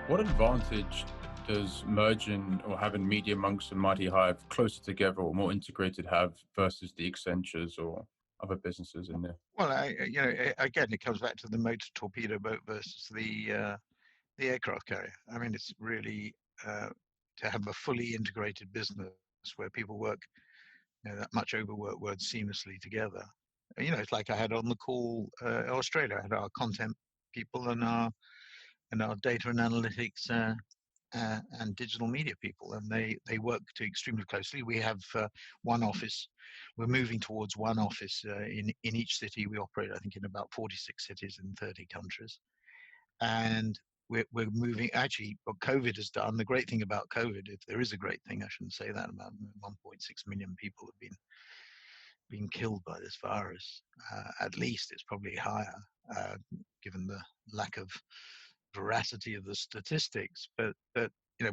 What advantage does merging or having Media Monks and Mighty Hive closer together or more integrated have versus the Accentures or other businesses in there? Well, again, it comes back to the motor torpedo boat versus the aircraft carrier. I mean, it's really to have a fully integrated business where people work, that much overwork works seamlessly together. It's like I had on the call Australia. I had our content people and our data and analytics and digital media people, and they work extremely closely. We have one office. We're moving towards one office in each city. We operate, I think, in about 46 cities in 30 countries, and we're moving. Actually, what COVID has done, the great thing about COVID, if there is a great thing, I shouldn't say that, about 1.6 million people have been killed by this virus. At least it's probably higher, given the lack of veracity of the statistics. But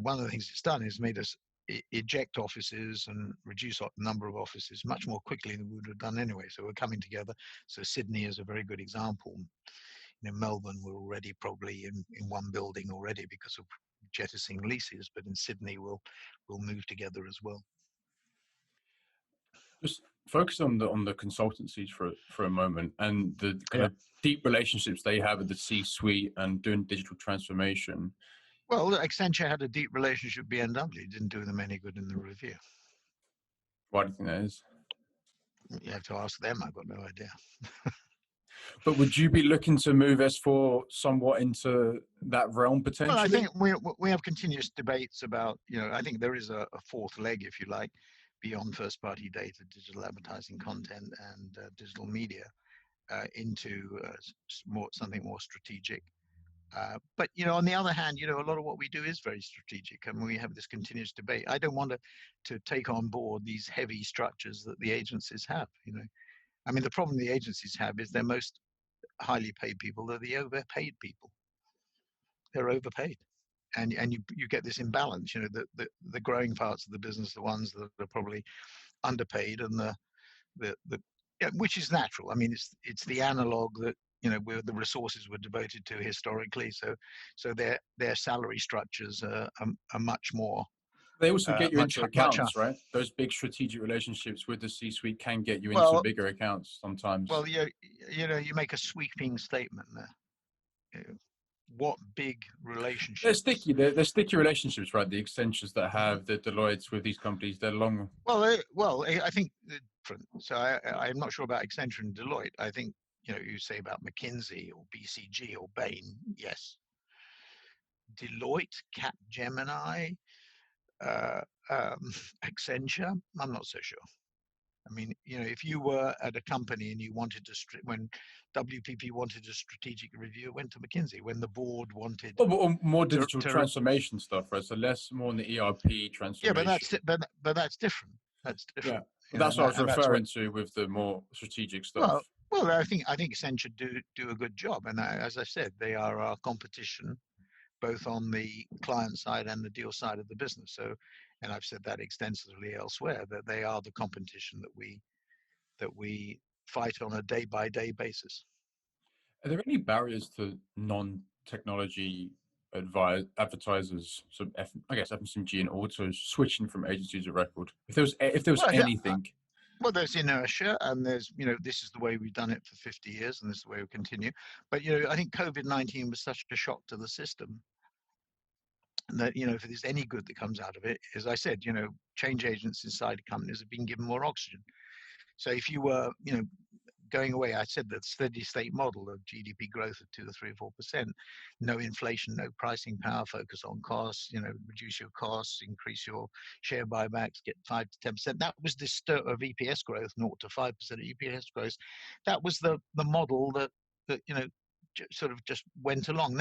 one of the things it's done is made us eject offices and reduce the number of offices much more quickly than we would have done anyway. So we're coming together. So Sydney is a very good example. Melbourne, we're already probably in one building already because of jettisoning leases, but in Sydney we'll move together as well. Just focus on the consultancies for a moment and the kind of deep relationships they have with the C-suite and doing digital transformation. Well, Accenture had a deep relationship with BMW. It didn't do them any good in the review. Why do you think that is? You have to ask them. I've got no idea. But would you be looking to move S4 somewhat into that realm potentially? Well, I think we have continuous debates about, I think there is a fourth leg, if you like, beyond first-party data, digital advertising content, and digital media into something more strategic. But on the other hand, a lot of what we do is very strategic, and we have this continuous debate. I don't want to take on board these heavy structures that the agencies have. I mean, the problem the agencies have is they're most highly paid people. They're the overpaid people. They're overpaid, and you get this imbalance. The growing parts of the business, the ones that are probably underpaid, and the which is natural. I mean, it's the analog that where the resources were devoted to historically. So their salary structures are much more. They also get you into accounts, much, right? Those big strategic relationships with the C-suite can get you into bigger accounts sometimes. Well, you make a sweeping statement there. What big relationships? They're sticky. They're sticky relationships, right? The Accentures that have the Deloittes with these companies, they're long. Well, I think different. So I'm not sure about Accenture and Deloitte. I think you say about McKinsey or BCG or Bain, yes. Deloitte, Capgemini, Accenture, I'm not so sure. I mean, if you were at a company and you wanted to, when WPP wanted a strategic review, it went to McKinsey. When the board wanted more digital transformation stuff, right? So less more on the ERP transformation. Yeah, but that's different. That's different. Yeah, that's what I was referring to with the more strategic stuff. Well, I think Accenture do a good job, and as I said, they are our competition, both on the client side and the deal side of the business. So, and I've said that extensively elsewhere, that they are the competition that we fight on a day-by-day basis. Are there any barriers to non-technology advertisers, so I guess FMCG and autos, switching from agencies of record? If there was anything. Well, there's inertia, and there's, this is the way we've done it for 50 years, and this is the way we continue. But, I think COVID-19 was such a shock to the system that, if there's any good that comes out of it, as I said, change agents inside companies have been given more oxygen. So if you were, going away, I said that steady state model of GDP growth of 2 or 3 or 4%, no inflation, no pricing power, focus on costs, reduce your costs, increase your share buybacks, get 5 to 10%. That was the stir of EPS growth, 0 to 5% EPS growth. That was the model that sort of just went along.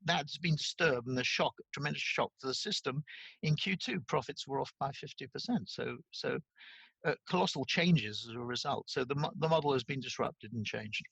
That's been disturbed, and the tremendous shock to the system in Q2. Profits were off by 50%. So colossal changes as a result. So the model has been disrupted and changed.